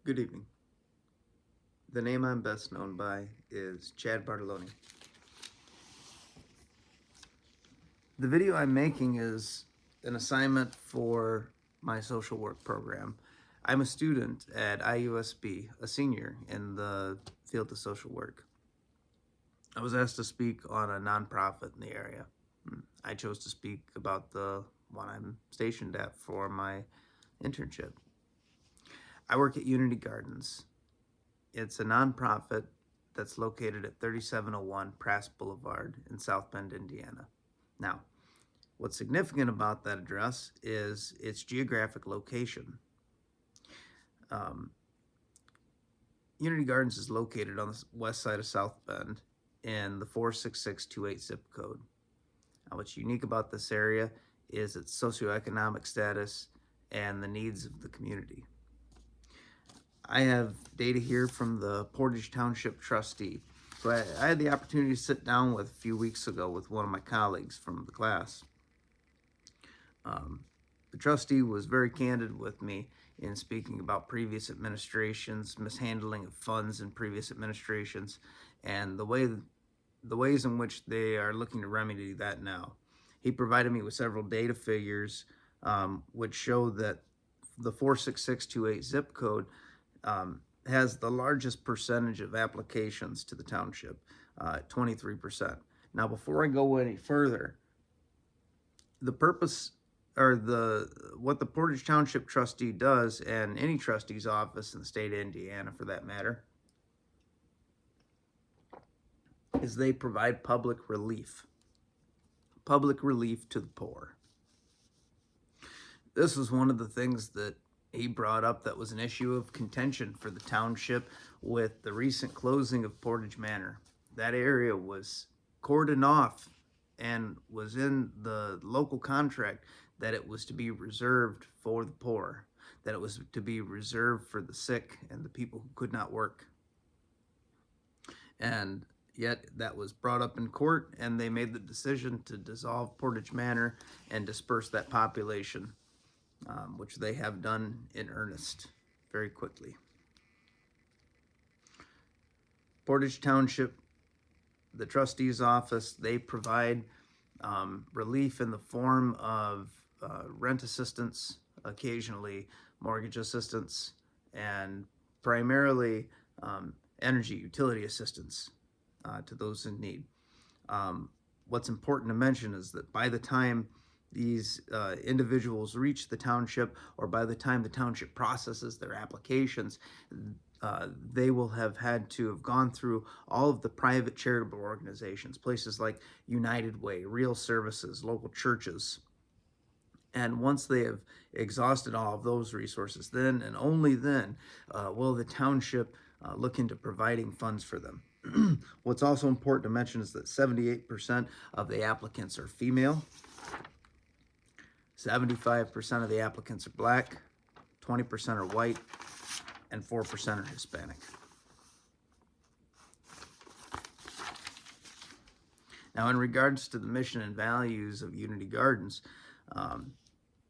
Good evening. The name I'm best known by is Chad Bartoloni. The video I'm making is an assignment for my social work program. I'm a student at IUSB, a senior in the field of social work. I was asked to speak on a nonprofit in the area. I chose to speak about the one I'm stationed at for my internship. I work at Unity Gardens. It's a nonprofit that's located at 3701 Prass Boulevard in South Bend, Indiana. Now, what's significant about that address is its geographic location. Um, Unity Gardens is located on the west side of South Bend in the 46628 zip code. Now, what's unique about this area is its socioeconomic status and the needs of the community. I have data here from the Portage Township trustee. So I had the opportunity to sit down with a few weeks ago with one of my colleagues from the class. The trustee was very candid with me in speaking about previous administrations, mishandling of funds in previous administrations, and the ways in which they are looking to remedy that now. He provided me with several data figures which show that the 46628 zip code has the largest percentage of applications to the township, 23%. Now, before I go any further, the purpose or what the Portage Township trustee does, and any trustee's office in the state of Indiana for that matter, is they provide public relief to the poor. This was one of the things that he brought up that was an issue of contention for the township with the recent closing of Portage Manor. That area was cordoned off and was in the local contract that it was to be reserved for the poor, that it was to be reserved for the sick and the people who could not work. And yet that was brought up in court, and they made the decision to dissolve Portage Manor and disperse that population, which they have done in earnest very quickly. Portage Township, the trustee's office, they provide relief in the form of rent assistance, occasionally mortgage assistance, and primarily energy utility assistance to those in need. What's important to mention is that by the time these individuals reach the township, or by the time the township processes their applications, they will have had to have gone through all of the private charitable organizations, places like United Way, Real Services, local churches. And once they have exhausted all of those resources, then and only then will the township look into providing funds for them. What's also important to mention is that 78% of the applicants are female, 75% of the applicants are black, 20% are white, and 4% are Hispanic. Now, in regards to the mission and values of Unity Gardens,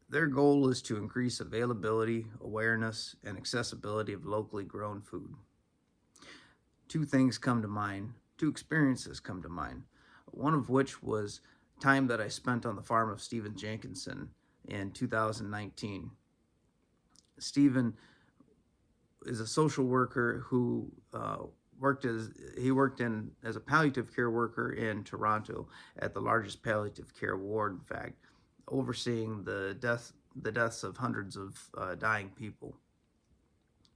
their goal is to increase availability, awareness, and accessibility of locally grown food. Two experiences come to mind. One of which was time that I spent on the farm of Stephen Jenkinson in 2019. Stephen is a social worker who worked as a palliative care worker in Toronto at the largest palliative care ward, in fact, overseeing the deaths of hundreds of dying people.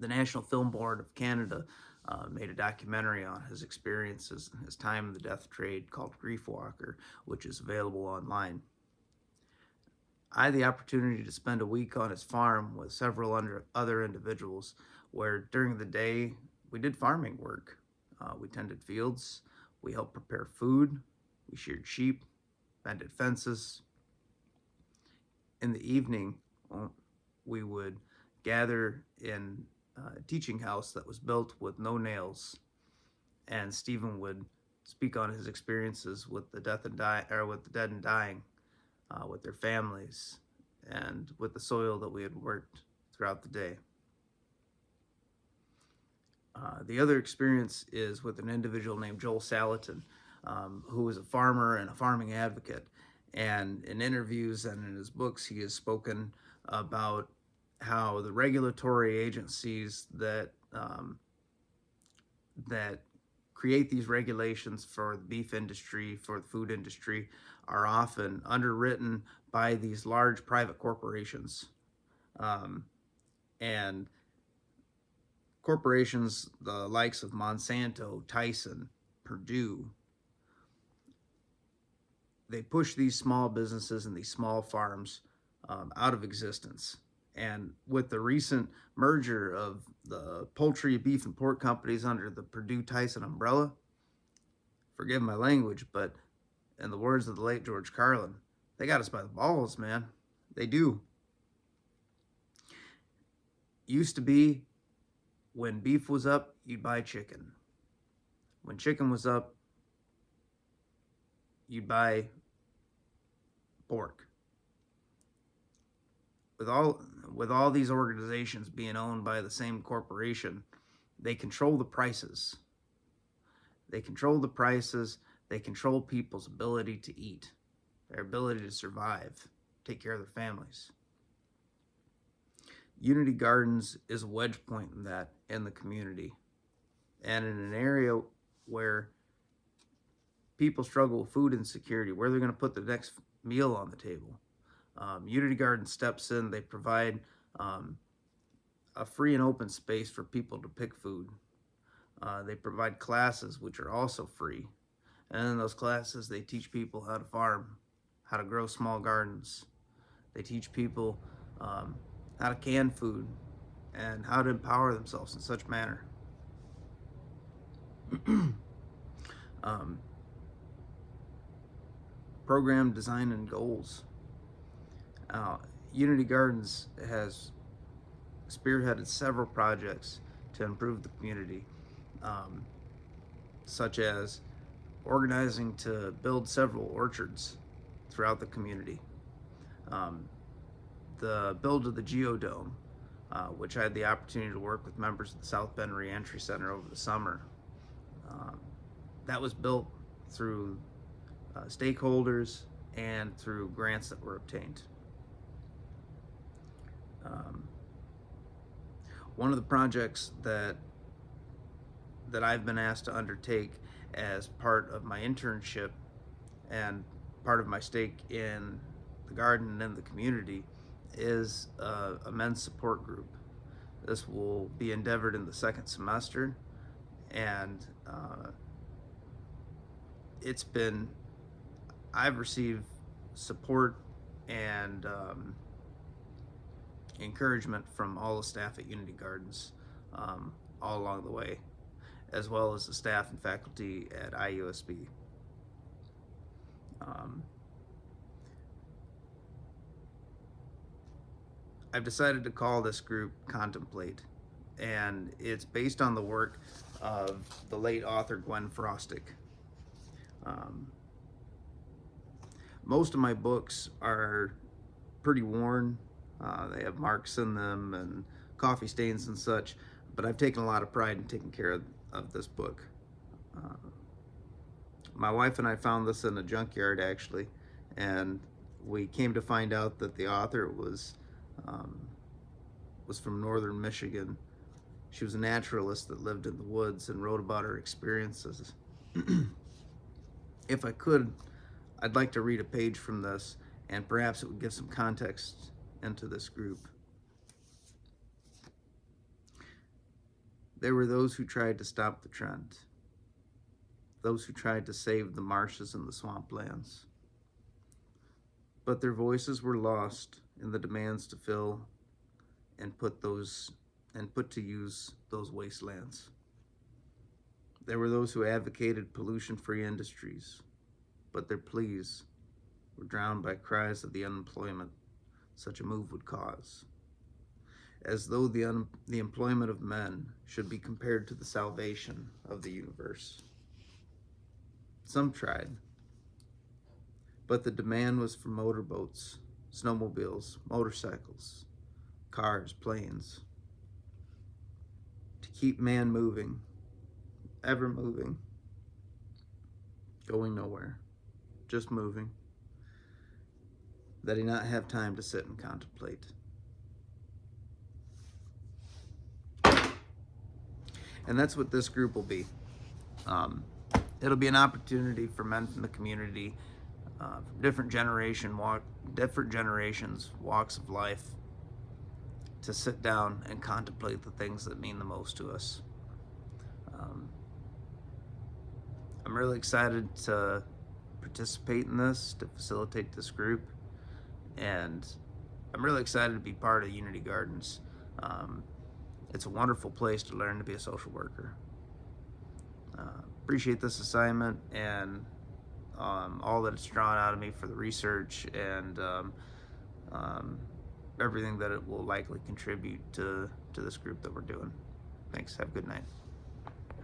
The National Film Board of Canada made a documentary on his experiences and his time in the death trade called Grief Walker, which is available online. I had the opportunity to spend a week on his farm with several other individuals, where during the day we did farming work. We tended fields, we helped prepare food, we sheared sheep, mended fences. In the evening, we would gather in a teaching house that was built with no nails, and Stephen would speak on his experiences with the dead and dying, with their families, and with the soil that we had worked throughout the day. The other experience is with an individual named Joel Salatin, who is a farmer and a farming advocate. And in interviews and in his books, he has spoken about how the regulatory agencies that create these regulations for the beef industry, for the food industry, are often underwritten by these large private corporations. Um, and corporations, the likes of Monsanto, Tyson, Purdue, they push these small businesses and these small farms out of existence. And with the recent merger of the poultry, beef, and pork companies under the Purdue Tyson umbrella, forgive my language, but in the words of the late George Carlin, they got us by the balls, man. They do. Used to be when beef was up, you'd buy chicken. When chicken was up, you'd buy pork. With all these organizations being owned by the same corporation, they control the prices. They control the prices. They control people's ability to eat, their ability to survive, take care of their families. Unity Gardens is a wedge point in that in the community, and in an area where people struggle with food insecurity, where they're going to put the next meal on the table. Unity Garden steps in. They provide a free and open space for people to pick food. They provide classes which are also free. And in those classes, they teach people how to farm, how to grow small gardens. They teach people how to can food and how to empower themselves in such manner. Program design and goals. Unity Gardens has spearheaded several projects to improve the community, such as organizing to build several orchards throughout the community. The build of the Geodome, which I had the opportunity to work with members of the South Bend Reentry Center over the summer. That was built through stakeholders and through grants that were obtained. One of the projects that I've been asked to undertake as part of my internship and part of my stake in the garden and in the community is a men's support group. This will be endeavored in the second semester, and I've received support and encouragement from all the staff at Unity Gardens all along the way, as well as the staff and faculty at IUSB. I've decided to call this group Contemplate, and it's based on the work of the late author Gwen Frostic. Most of my books are pretty worn. They have marks in them and coffee stains and such, but I've taken a lot of pride in taking care of this book. My wife and I found this in a junkyard, actually, and we came to find out that the author was from northern Michigan. She was a naturalist that lived in the woods and wrote about her experiences. If I could, I'd like to read a page from this, and perhaps it would give some context into this group. There were those who tried to stop the trend, those who tried to save the marshes and the swamplands. But their voices were lost in the demands to fill and put to use those wastelands. There were those who advocated pollution-free industries, but their pleas were drowned by cries of the unemployment such a move would cause, as though the employment of men should be compared to the salvation of the universe. Some tried, but the demand was for motorboats, snowmobiles, motorcycles, cars, planes, to keep man moving, ever moving, going nowhere, just moving, that he not have time to sit and contemplate. And that's what this group will be. It'll be an opportunity for men from the community, from different generations, walks of life, to sit down and contemplate the things that mean the most to us. I'm really excited to participate in this, to facilitate this group, and I'm really excited to be part of Unity Gardens. It's a wonderful place to learn to be a social worker. Appreciate this assignment and all that it's drawn out of me for the research and everything that it will likely contribute to this group that we're doing. Thanks. Have a good night.